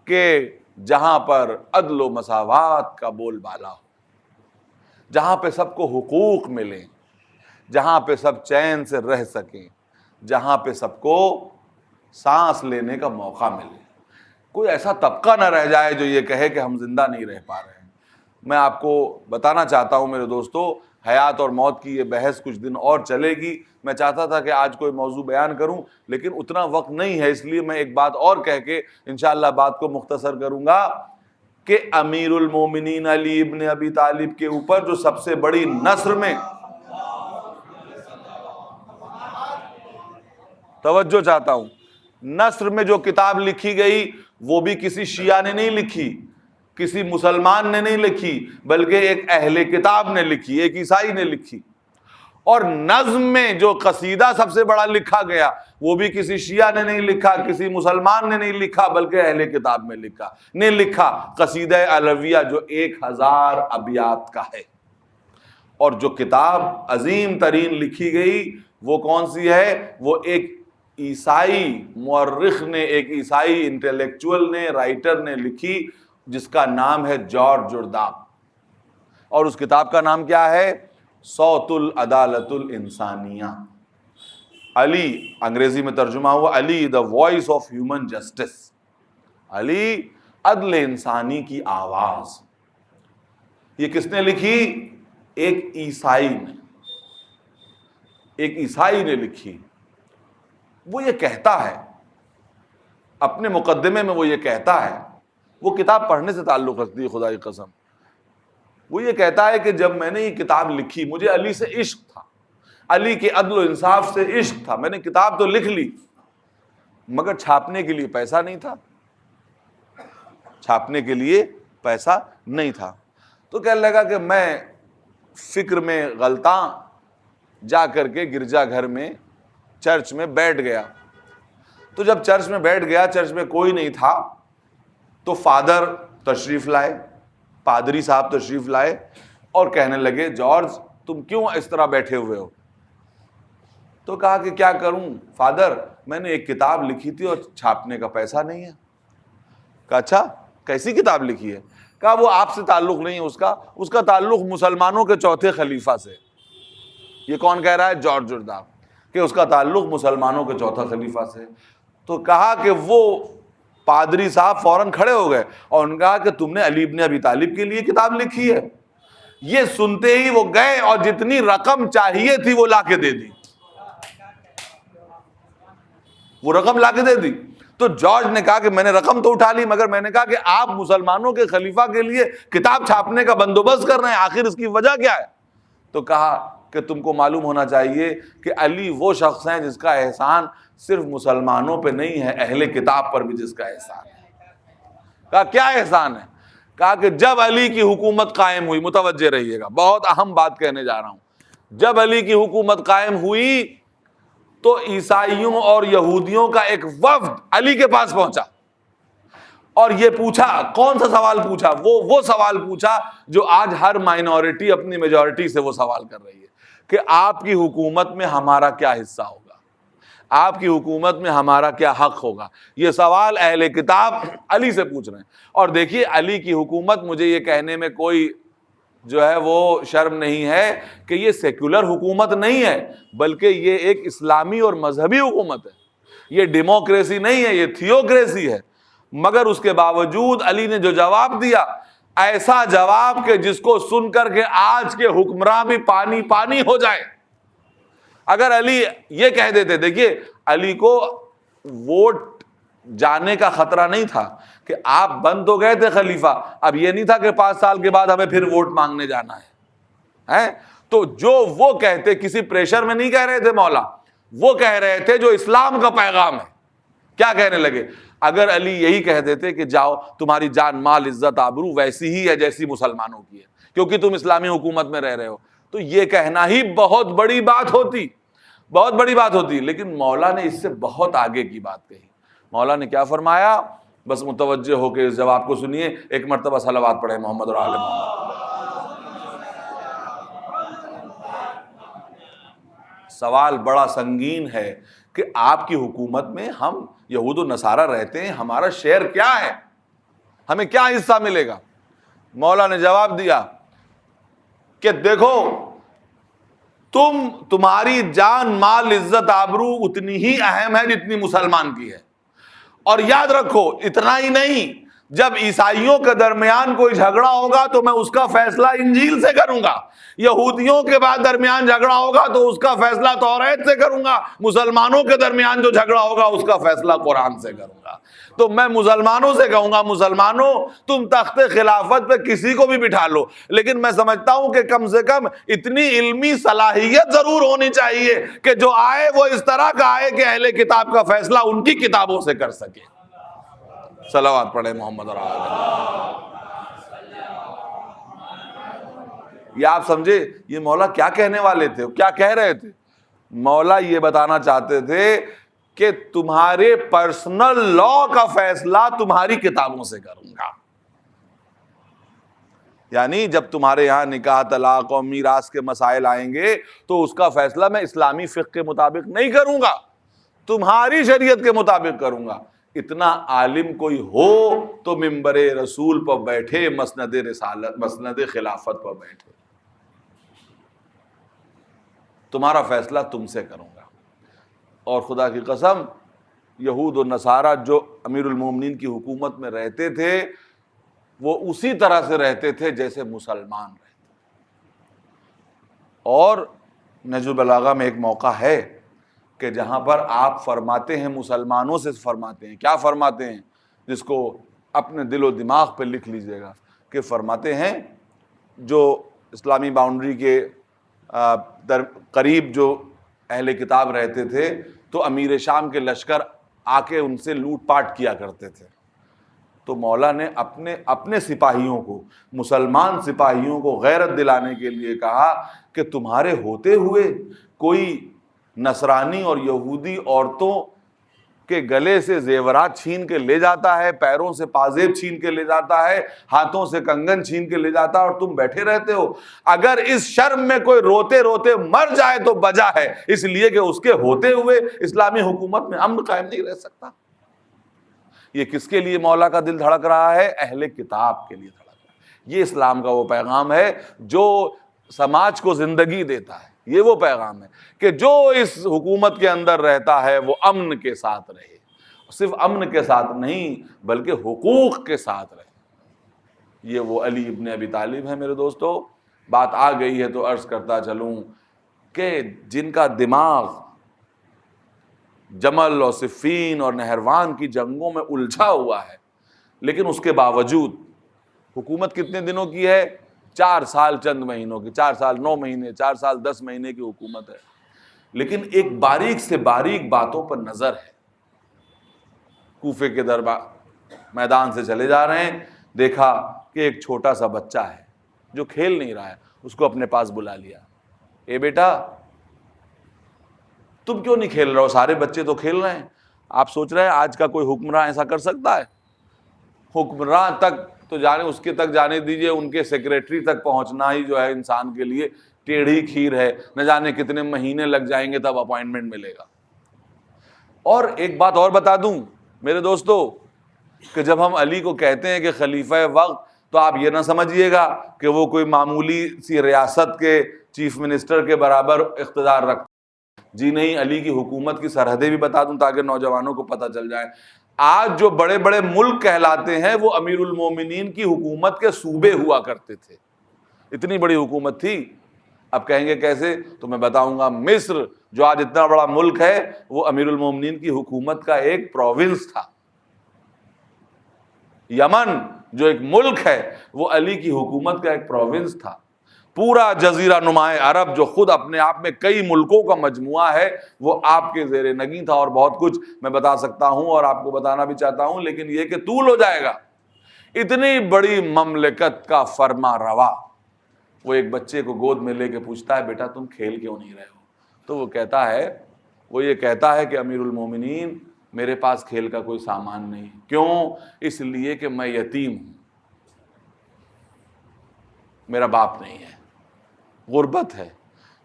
کہ جہاں پر عدل و مساوات کا بول بالا ہو, جہاں پہ سب کو حقوق ملیں, جہاں پہ سب چین سے رہ سکیں, جہاں پہ سب کو سانس لینے کا موقع ملے. کوئی ایسا طبقہ نہ رہ جائے جو یہ کہے کہ ہم زندہ نہیں رہ پا رہے ہیں. میں آپ کو بتانا چاہتا ہوں میرے دوستو, حیات اور موت کی یہ بحث کچھ دن اور چلے گی. میں چاہتا تھا کہ آج کوئی موضوع بیان کروں لیکن اتنا وقت نہیں ہے, اس لیے میں ایک بات اور کہہ کے انشاءاللہ بات کو مختصر کروں گا کہ امیر المومنین علی ابن ابی طالب کے اوپر جو سب سے بڑی نثر میں, توجہ چاہتا ہوں, نثر میں جو کتاب لکھی گئی وہ بھی کسی شیعہ نے نہیں لکھی, کسی مسلمان نے نہیں لکھی, بلکہ ایک اہل کتاب نے لکھی, ایک عیسائی نے لکھی. اور نظم میں جو قصیدہ سب سے بڑا لکھا گیا وہ بھی کسی شیعہ نے نہیں لکھا, کسی مسلمان نے نہیں لکھا, بلکہ اہل کتاب میں لکھا قصیدہ علویہ جو 1000 ابیات کا ہے. اور جو کتاب عظیم ترین لکھی گئی وہ کون سی ہے؟ وہ ایک عیسائی مورخ نے, ایک عیسائی انٹلیکچوئل نے, رائٹر نے لکھی جس کا نام ہے جارج جرداق. اور اس کتاب کا نام کیا ہے؟ صوت العدالت الانسانیہ. علی, انگریزی میں ترجمہ ہوا علی the voice of human justice, علی عدل انسانی کی آواز. یہ کس نے لکھی؟ ایک عیسائی نے, ایک عیسائی نے لکھی. وہ یہ کہتا ہے اپنے مقدمے میں, وہ یہ کہتا ہے, وہ کتاب پڑھنے سے تعلق رکھتی ہے خدا کی قسم, وہ یہ کہتا ہے کہ جب میں نے یہ کتاب لکھی مجھے علی سے عشق تھا, علی کے عدل و انصاف سے عشق تھا. میں نے کتاب تو لکھ لی مگر چھاپنے کے لیے پیسہ نہیں تھا. چھاپنے کے لیے پیسہ نہیں تھا۔ تو کہنے لگا کہ میں فکر میں غلطاں جا کر کے گرجا گھر میں چرچ میں بیٹھ گیا۔ تو جب چرچ میں بیٹھ گیا، چرچ میں کوئی نہیں تھا، تو فادر تشریف لائے، پادری صاحب تشریف لائے اور کہنے لگے جارج تم کیوں اس طرح بیٹھے ہوئے ہو؟ تو کہا کہ کیا کروں فادر، میں نے ایک کتاب لکھی تھی اور چھاپنے کا پیسہ نہیں ہے۔ کہا اچھا کیسی کتاب لکھی ہے؟ کہا وہ آپ سے تعلق نہیں ہے، اس کا تعلق مسلمانوں کے چوتھے خلیفہ سے۔ یہ کون کہہ رہا ہے؟ جارج جرداو، کہ اس کا تعلق مسلمانوں کے چوتھا خلیفہ سے۔ تو کہا کہ وہ پادری صاحب فوراً کھڑے ہو گئے اور انہوں نے کہا کہ تم نے علی ابن ابی طالب کے لیے کتاب لکھی ہے؟ یہ سنتے ہی وہ گئے اور جتنی رقم چاہیے تھی وہ لا کے دے دی، وہ رقم لا کے دے دی۔ تو جارج نے کہا کہ میں نے رقم تو اٹھا لی، مگر میں نے کہا کہ آپ مسلمانوں کے خلیفہ کے لیے کتاب چھاپنے کا بندوبست کر رہے ہیں، آخر اس کی وجہ کیا ہے؟ تو کہا کہ تم کو معلوم ہونا چاہیے کہ علی وہ شخص ہیں جس کا احسان صرف مسلمانوں پہ نہیں ہے، اہل کتاب پر بھی جس کا احسان ہے۔ کہا کیا احسان ہے؟ کہا کہ جب علی کی حکومت قائم ہوئی، متوجہ رہیے گا، بہت اہم بات کہنے جا رہا ہوں، جب علی کی حکومت قائم ہوئی تو عیسائیوں اور یہودیوں کا ایک وفد علی کے پاس پہنچا اور یہ پوچھا، کون سا سوال پوچھا؟ وہ سوال پوچھا جو آج ہر مائنورٹی اپنی میجورٹی سے وہ سوال کر رہی ہے کہ آپ کی حکومت میں ہمارا کیا حصہ ہوگا، آپ کی حکومت میں ہمارا کیا حق ہوگا۔ یہ سوال اہل کتاب علی سے پوچھ رہے ہیں۔ اور دیکھیے علی کی حکومت، مجھے یہ کہنے میں کوئی جو ہے وہ شرم نہیں ہے کہ یہ سیکولر حکومت نہیں ہے، بلکہ یہ ایک اسلامی اور مذہبی حکومت ہے، یہ ڈیموکریسی نہیں ہے، یہ تھیوکریسی ہے۔ مگر اس کے باوجود علی نے جو جواب دیا، ایسا جواب کہ جس کو سن کر کے آج کے حکمراں بھی پانی پانی ہو جائے۔ اگر علی یہ کہہ دیتے، دیکھیے علی کو ووٹ جانے کا خطرہ نہیں تھا کہ آپ بن تو گئے تھے خلیفہ، اب یہ نہیں تھا کہ 5 سال کے بعد ہمیں پھر ووٹ مانگنے جانا ہے۔ تو جو وہ کہتے، کسی پریشر میں نہیں کہہ رہے تھے مولا، وہ کہہ رہے تھے جو اسلام کا پیغام ہے۔ کیا کہنے لگے؟ اگر علی یہی کہہ دیتے کہ جاؤ تمہاری جان مال عزت آبرو ویسی ہی ہے جیسی مسلمانوں کی ہے، کیونکہ تم اسلامی حکومت میں رہ رہے ہو، تو یہ کہنا ہی بہت بڑی بات ہوتی، بہت بڑی بات ہوتی۔ لیکن مولا نے اس سے بہت آگے کی بات کہی۔ مولا نے کیا فرمایا؟ بس متوجہ ہو کے اس جواب کو سنیے، ایک مرتبہ صلوات پڑھیں محمد اور آل محمد۔ سوال بڑا سنگین ہے کہ آپ کی حکومت میں ہم یہود و نصارہ رہتے ہیں، ہمارا شیئر کیا ہے، ہمیں کیا حصہ ملے گا؟ مولا نے جواب دیا کہ دیکھو تمہاری جان مال عزت آبرو اتنی ہی اہم ہے جتنی مسلمان کی ہے، اور یاد رکھو اتنا ہی نہیں، جب عیسائیوں کے درمیان کوئی جھگڑا ہوگا تو میں اس کا فیصلہ انجیل سے کروں گا، یہودیوں کے بعد درمیان جھگڑا ہوگا تو اس کا فیصلہ توریت سے کروں گا، مسلمانوں کے درمیان جو جھگڑا ہوگا اس کا فیصلہ قرآن سے کروں گا۔ تو میں مسلمانوں سے کہوں گا مسلمانوں تم تخت خلافت پہ کسی کو بھی بٹھا لو، لیکن میں سمجھتا ہوں کہ کم سے کم اتنی علمی صلاحیت ضرور ہونی چاہیے کہ جو آئے وہ اس طرح کا آئے کہ اہل کتاب کا فیصلہ ان کی کتابوں سے کر سکے۔ صلوات پڑھے محمد اور آل محمد۔ یہ آپ سمجھے یہ مولا کیا کہنے والے تھے، کیا کہہ رہے تھے؟ مولا یہ بتانا چاہتے تھے کہ تمہارے پرسنل لا کا فیصلہ تمہاری کتابوں سے کروں گا، یعنی جب تمہارے یہاں نکاح طلاق اور میراث کے مسائل آئیں گے تو اس کا فیصلہ میں اسلامی فقہ کے مطابق نہیں کروں گا، تمہاری شریعت کے مطابق کروں گا۔ اتنا عالم کوئی ہو تو منبر رسول پر بیٹھے، مسند رسالت مسند خلافت پر بیٹھے، تمہارا فیصلہ تم سے کروں گا۔ اور خدا کی قسم یہود و نصارہ جو امیر المومنین کی حکومت میں رہتے تھے وہ اسی طرح سے رہتے تھے جیسے مسلمان رہتے۔ اور نہج البلاغہ میں ایک موقع ہے کہ جہاں پر آپ فرماتے ہیں، مسلمانوں سے فرماتے ہیں، کیا فرماتے ہیں جس کو اپنے دل و دماغ پہ لکھ لیجئے گا، کہ فرماتے ہیں جو اسلامی باؤنڈری کے قریب جو اہل کتاب رہتے تھے تو امیر شام کے لشکر آ کے ان سے لوٹ پاٹ کیا کرتے تھے، تو مولا نے اپنے سپاہیوں کو، مسلمان سپاہیوں کو غیرت دلانے کے لیے کہا کہ تمہارے ہوتے ہوئے کوئی نصرانی اور یہودی عورتوں کے گلے سے زیورات چھین کے لے جاتا ہے، پیروں سے پازیب چھین کے لے جاتا ہے، ہاتھوں سے کنگن چھین کے لے جاتا ہے، اور تم بیٹھے رہتے ہو۔ اگر اس شرم میں کوئی روتے روتے مر جائے تو بجا ہے، اس لیے کہ اس کے ہوتے ہوئے اسلامی حکومت میں امن قائم نہیں رہ سکتا۔ یہ کس کے لیے مولا کا دل دھڑک رہا ہے؟ اہل کتاب کے لیے دھڑک رہا ہے۔ یہ اسلام کا وہ پیغام ہے جو سماج کو زندگی دیتا ہے۔ یہ وہ پیغام ہے کہ جو اس حکومت کے اندر رہتا ہے وہ امن کے ساتھ رہے، صرف امن کے ساتھ نہیں بلکہ حقوق کے ساتھ رہے۔ یہ وہ علی ابن ابی طالب ہیں میرے دوستو۔ بات آ گئی ہے تو عرض کرتا چلوں کہ جن کا دماغ جمل اور صفین اور نہروان کی جنگوں میں الجھا ہوا ہے، لیکن اس کے باوجود حکومت کتنے دنوں کی ہے؟ 4 سال چند مہینوں کی، 4 سال 9 مہینے، 4 سال 10 مہینے کی حکومت ہے، لیکن ایک باریک سے باریک باتوں پر نظر ہے۔ کوفے کے دربار میدان سے چلے جا رہے ہیں، دیکھا کہ ایک چھوٹا سا بچہ ہے جو کھیل نہیں رہا ہے، اس کو اپنے پاس بلا لیا۔ اے بیٹا تم کیوں نہیں کھیل رہے ہو؟ سارے بچے تو کھیل رہے ہیں۔ آپ سوچ رہے ہیں آج کا کوئی حکمراں ایسا کر سکتا ہے؟ حکمراں تک تو جانے، اس کے تک جانے دیجئے، ان کے سیکریٹری تک پہنچنا ہی جو ہے انسان کے لیے ٹیڑھی کھیر ہے، نہ جانے کتنے مہینے لگ جائیں گے تب اپوائنٹمنٹ ملے گا۔ اور ایک بات اور بتا دوں میرے دوستو کہ جب ہم علی کو کہتے ہیں کہ خلیفہ وقت، تو آپ یہ نہ سمجھیے گا کہ وہ کوئی معمولی سی ریاست کے چیف منسٹر کے برابر اقتدار رکھتا۔ جی نہیں، علی کی حکومت کی سرحدیں بھی بتا دوں تاکہ نوجوانوں کو پتہ چل جائے۔ آج جو بڑے بڑے ملک کہلاتے ہیں وہ امیر المومنین کی حکومت کے صوبے ہوا کرتے تھے، اتنی بڑی حکومت تھی۔ اب کہیں گے کیسے؟ تو میں بتاؤں گا۔ مصر جو آج اتنا بڑا ملک ہے وہ امیر المومنین کی حکومت کا ایک پروونس تھا۔ یمن جو ایک ملک ہے وہ علی کی حکومت کا ایک پروونس تھا۔ پورا جزیرہ نما عرب جو خود اپنے آپ میں کئی ملکوں کا مجموعہ ہے وہ آپ کے زیر نگیں تھا، اور بہت کچھ میں بتا سکتا ہوں اور آپ کو بتانا بھی چاہتا ہوں، لیکن یہ کہ طول ہو جائے گا۔ اتنی بڑی مملکت کا فرما روا وہ ایک بچے کو گود میں لے کے پوچھتا ہے بیٹا تم کھیل کیوں نہیں رہے ہو؟ تو وہ یہ کہتا ہے کہ امیر المومنین میرے پاس کھیل کا کوئی سامان نہیں۔ کیوں؟ اس لیے کہ میں یتیم ہوں، میرا باپ نہیں ہے، غربت ہے۔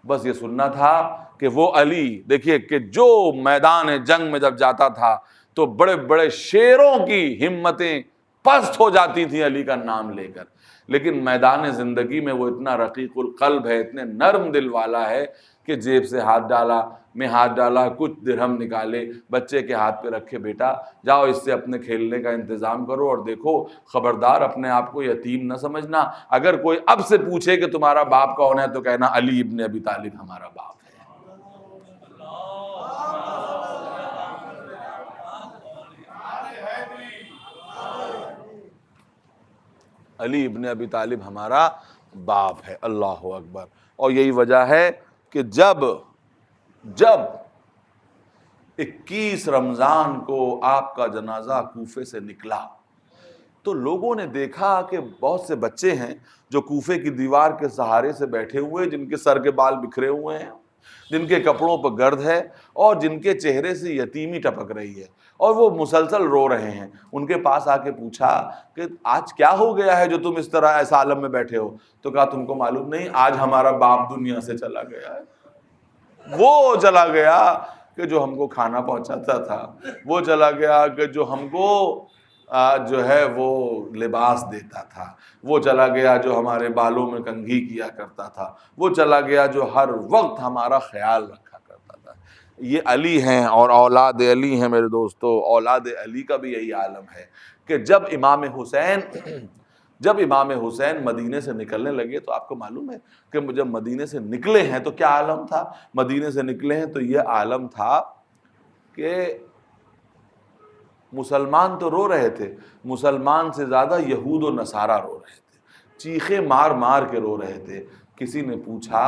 بس یہ سننا تھا کہ وہ علی، دیکھیے کہ جو میدان جنگ میں جب جاتا تھا تو بڑے بڑے شیروں کی ہمتیں پست ہو جاتی تھیں علی کا نام لے کر، لیکن میدان زندگی میں وہ اتنا رقیق القلب ہے، اتنے نرم دل والا ہے کہ جیب سے ہاتھ ڈالا، کچھ درہم نکالے، بچے کے ہاتھ پہ رکھے، بیٹا جاؤ اس سے اپنے کھیلنے کا انتظام کرو، اور دیکھو خبردار اپنے آپ کو یتیم نہ سمجھنا۔ اگر کوئی اب سے پوچھے کہ تمہارا باپ کون ہے تو کہنا علی ابن ابی طالب ہمارا باپ ہے۔ علی ابن ابی طالب ہمارا باپ ہے۔ اللہ اکبر۔ اور یہی وجہ ہے کہ جب 21 رمضان کو آپ کا جنازہ کوفے سے نکلا تو لوگوں نے دیکھا کہ بہت سے بچے ہیں جو کوفے کی دیوار کے سہارے سے بیٹھے ہوئے، جن کے سر کے بال بکھرے ہوئے ہیں، جن کے کپڑوں پر گرد ہے اور جن کے چہرے سے یتیمی ٹپک رہی ہے، اور وہ مسلسل رو رہے ہیں۔ ان کے پاس آ کے پوچھا کہ آج کیا ہو گیا ہے جو تم اس طرح ایسا عالم میں بیٹھے ہو؟ تو کہا تم کو معلوم نہیں، آج ہمارا باپ دنیا سے چلا گیا ہے۔ وہ چلا گیا کہ جو ہم کو کھانا پہنچاتا تھا، وہ چلا گیا کہ جو ہم کو جو ہے وہ لباس دیتا تھا، وہ چلا گیا جو ہمارے بالوں میں کنگھی کیا کرتا تھا، وہ چلا گیا جو ہر وقت ہمارا خیال رکھا کرتا تھا۔ یہ علی ہیں اور اولاد علی ہیں میرے دوستو۔ اولاد علی کا بھی یہی عالم ہے کہ جب امام حسین مدینے سے نکلنے لگے تو آپ کو معلوم ہے کہ جب مدینے سے نکلے ہیں تو کیا عالم تھا؟ مدینے سے نکلے ہیں تو یہ عالم تھا کہ مسلمان تو رو رہے تھے، مسلمان سے زیادہ یہود و نصارہ رو رہے تھے، چیخے مار مار کے رو رہے تھے۔ کسی نے پوچھا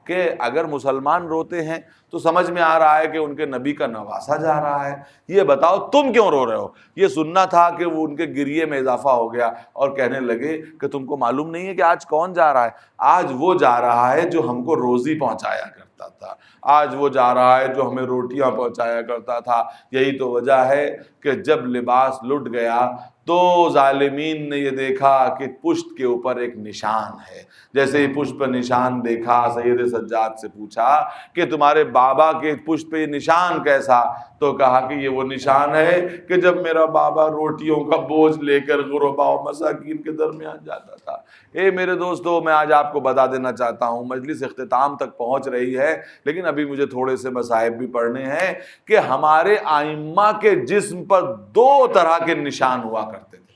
کہ اگر مسلمان روتے ہیں تو سمجھ میں آ رہا ہے کہ ان کے نبی کا نواسا جا رہا ہے، یہ بتاؤ تم کیوں رو رہے ہو؟ یہ سننا تھا کہ وہ ان کے گریے میں اضافہ ہو گیا اور کہنے لگے کہ تم کو معلوم نہیں ہے کہ آج کون جا رہا ہے؟ آج وہ جا رہا ہے جو ہم کو روزی پہنچایا کرتا تھا، آج وہ جا رہا ہے جو ہمیں روٹیاں پہنچایا کرتا تھا۔ یہی تو وجہ ہے کہ جب لباس لٹ گیا تو ظالمین نے یہ دیکھا کہ پشت کے اوپر ایک نشان ہے۔ جیسے ہی پشت پر نشان دیکھا، سید سجاد سے پوچھا کہ تمہارے بابا کے پشت پہ یہ نشان کیسا؟ تو کہا کہ یہ وہ نشان ہے کہ جب میرا بابا روٹیوں کا بوجھ لے کر غرباء و مساکین کے درمیان جاتا تھا۔ اے میرے دوستو، میں آج آپ کو بتا دینا چاہتا ہوں، مجلس اختتام تک پہنچ رہی ہے لیکن ابھی مجھے تھوڑے سے مصائب بھی پڑھنے ہیں کہ ہمارے ائمہ کے جسم پر دو طرح کے نشان ہوا کرتے تھے۔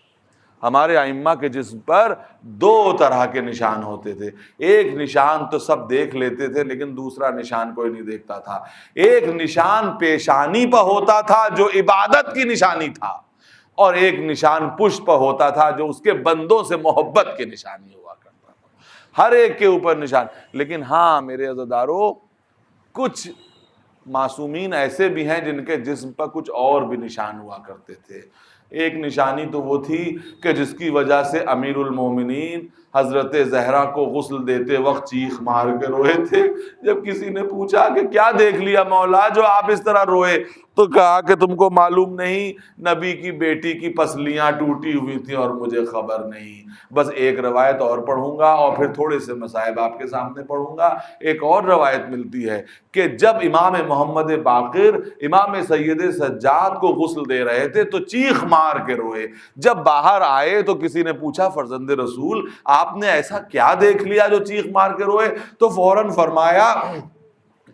ہمارے ائمہ کے جسم پر دو طرح کے نشان ہوتے تھے۔ ایک نشان تو سب دیکھ لیتے تھے لیکن دوسرا نشان کوئی نہیں دیکھتا تھا۔ ایک نشان پیشانی پر ہوتا تھا جو عبادت کی نشانی تھا، اور ایک نشان پشت پر ہوتا تھا جو اس کے بندوں سے محبت کی نشانی ہوا کرتا تھا۔ ہر ایک کے اوپر نشان۔ لیکن ہاں میرے عزیزارو، کچھ معصومین ایسے بھی ہیں جن کے جسم پر کچھ اور بھی نشان ہوا کرتے تھے۔ ایک نشانی تو وہ تھی کہ جس کی وجہ سے امیر المومنین حضرت زہرا کو غسل دیتے وقت چیخ مار کے روئے تھے۔ جب کسی نے پوچھا کہ کیا دیکھ لیا مولا جو آپ اس طرح روئے، تو کہا کہ تم کو معلوم نہیں نبی کی بیٹی کی پسلیاں ٹوٹی ہوئی تھیں اور مجھے خبر نہیں۔ بس ایک روایت اور پڑھوں گا اور پھر تھوڑے سے مصائب آپ کے سامنے پڑھوں گا۔ ایک اور روایت ملتی ہے کہ جب امام محمد باقر امام سید سجاد کو غسل دے رہے تھے تو چیخ مار کے روئے۔ جب باہر آئے تو کسی نے پوچھا فرزند رسول آپ نے ایسا کیا دیکھ لیا جو چیخ مار کے روئے؟ تو فوراً فرمایا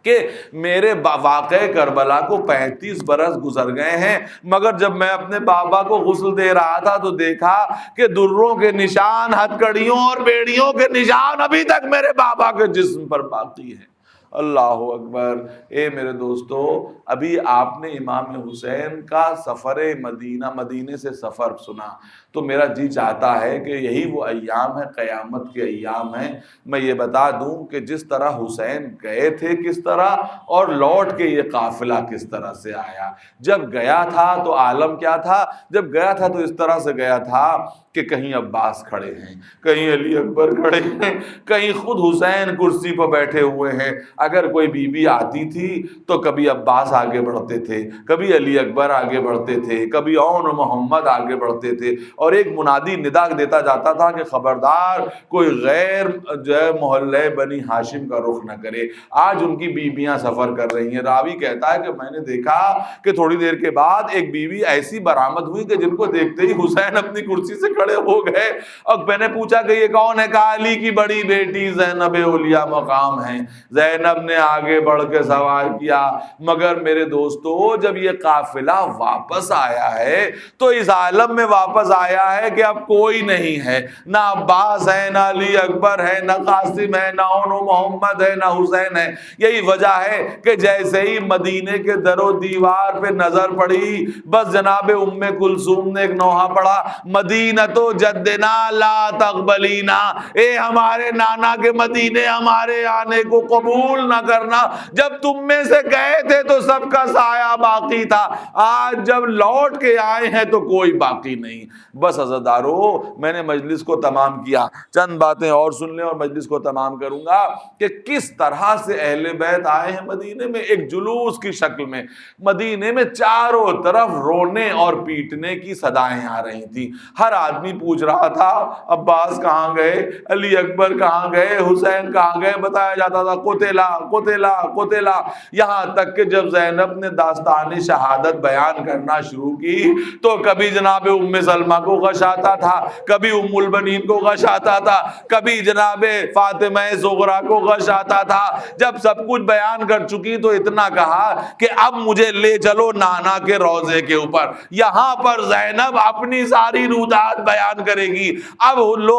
کہ میرے واقعہ کربلا کو 35 برس گزر گئے ہیں، مگر جب میں اپنے بابا کو غسل دے رہا تھا تو دیکھا کہ دروں کے نشان، ہتھکڑیوں اور بیڑیوں کے نشان ابھی تک میرے بابا کے جسم پر باقی ہیں۔ اللہ اکبر۔ اے میرے دوستو، ابھی آپ نے امام حسین کا سفر مدینے سے سفر سنا تو میرا جی چاہتا ہے کہ یہی وہ ایام ہے، قیامت کے ایام ہیں۔ میں یہ بتا دوں کہ جس طرح حسین گئے تھے کس طرح، اور لوٹ کے یہ قافلہ کس طرح سے آیا۔ جب گیا تھا تو عالم کیا تھا؟ جب گیا تھا تو اس طرح سے گیا تھا کہ کہیں عباس کھڑے ہیں، کہیں علی اکبر کھڑے ہیں، کہیں خود حسین کرسی پر بیٹھے ہوئے ہیں۔ اگر کوئی بی بی آتی تھی تو کبھی عباس آگے بڑھتے تھے، کبھی علی اکبر آگے بڑھتے تھے، کبھی اون محمد آگے بڑھتے تھے، اور ایک منادی ندا دیتا جاتا تھا کہ خبردار کوئی غیر جو ہے محلے بنی ہاشم کا رخ نہ کرے، آج ان کی بیویاں سفر کر رہی ہیں۔ راوی کہتا ہے کہ میں نے دیکھا کہ تھوڑی دیر کے بعد ایک بیوی ایسی برآمد ہوئی کہ جن کو دیکھتے ہی حسین اپنی کرسی سے کھڑے ہو گئے، اور میں نے پوچھا کہ یہ کون ہے؟ کہا علی کی بڑی بیٹی زینب اولیاء مقام ہے۔ زینب نے آگے بڑھ کے سوال کیا۔ مگر میرے دوستو، جب یہ قافلہ واپس آیا ہے تو اس عالم میں واپس آیا ہے کہ اب کوئی نہیں ہے، نہ عباس ہے، نہ علی اکبر ہے، نہ قاسم ہے، نہ اون محمد ہے، نہ حسین ہے۔ یہی وجہ ہے کہ جیسے ہی مدینے کے در و دیوار پہ نظر پڑی، بس جناب ام کلثوم نے ایک نوحہ پڑھا، مدینۃ جدنا لا تقبلینا، اے ہمارے نانا کے مدینے ہمارے آنے کو قبول نہ کرنا۔ جب تم میں سے گئے تھے تو سب کا سایہ باقی تھا، آج جب لوٹ کے آئے ہیں تو کوئی باقی نہیں۔ بس عزیزارو، میں نے مجلس کو تمام کیا، چند باتیں اور سن لیں اور مجلس کو تمام کروں گا کہ کس طرح سے اہل بیت آئے ہیں مدینے میں ایک جلوس کی شکل میں۔ مدینے میں چاروں طرف رونے اور پیٹنے کی صدائیں آ رہی تھی۔ ہر آدمی پوچھ رہا تھا عباس کہاں گئے، علی اکبر کہاں گئے، حسین کہاں گئے؟ بتایا جاتا تھا قتلا قتلا قتلا، یہاں تک کہ جب زینب نے داستان شہادت بیان کرنا شروع کی تو کبھی جناب ام سلمہ کو غش آتا تھا، کبھی ام البنین کو غش آتا تھا، کبھی جناب فاطمہ زغرا کو غش آتا تھا۔ جب سب کچھ بیان کر چکی تو اتنا کہا کہ اب مجھے لے چلو نانا کے روضے کے اوپر، یہاں پر زینب اپنی ساری رودات بیان کرے گی۔ اب لو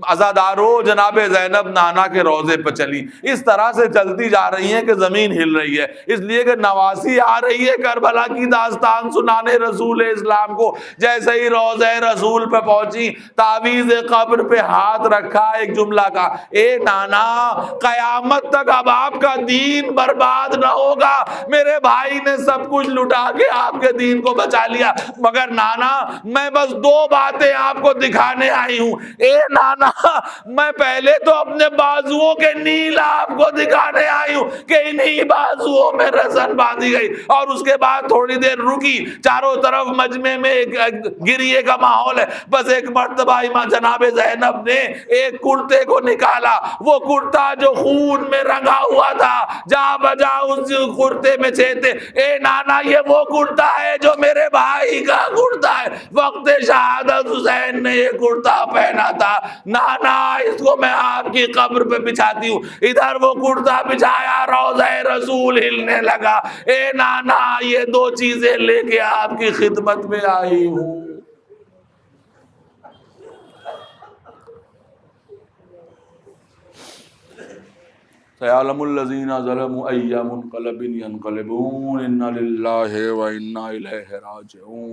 عزادارو، جناب زینب نانا کے روضے پہ چلی، اس طرح سے چلتی جا رہی ہیں کہ زمین ہل رہی ہے، اس لیے کہ نواسی آ رہی ہے کربلا کی داستان سنانے رسول اسلام کو۔ جیسے ہی روضہ رسول پہ پہنچی، تعویذ قبر پہ ہاتھ رکھا، ایک جملہ کا، اے نانا قیامت تک اب آپ کا دین برباد نہ ہوگا، میرے بھائی نے سب کچھ لٹا کے آپ کے دین کو بچا لیا، مگر نانا میں بس 2 باتیں آپ کو دکھانے آئی ہوں۔ اے نانا میں پہلے تو اپنے بازوؤں کے نیل آپ کو دکھانے آئی ہوں کہ انہی بازوؤں میں رسن باندھی گئی، اور اس کے بعد تھوڑی دیر رکی، چاروں طرف مجمع میں گریے کا ماحول ہے، بس ایک مرتبہ جناب زینب نے ایک کرتے کو نکالا، وہ کرتا جو خون میں رنگا ہوا تھا، جا بجا اس کرتے میں چھیدے، اے نانا یہ وہ کرتا ہے جو میرے بھائی کا کرتا ہے، وقت شہادت حسین نے یہ کرتا پہنا تھا، نانا اس کو میں آپ کی قبر پہ بچھاتی ہوں۔ ادھر وہ کرتا بچھایا، روضہ رسول ہلنے لگا، اے نانا یہ 2 چیزیں لے کے آپ کی خدمت میں آئی ہوں۔ سيعلم الذين ظلموا أي منقلب ينقلبون إنا لله وإنا إليه راجعون۔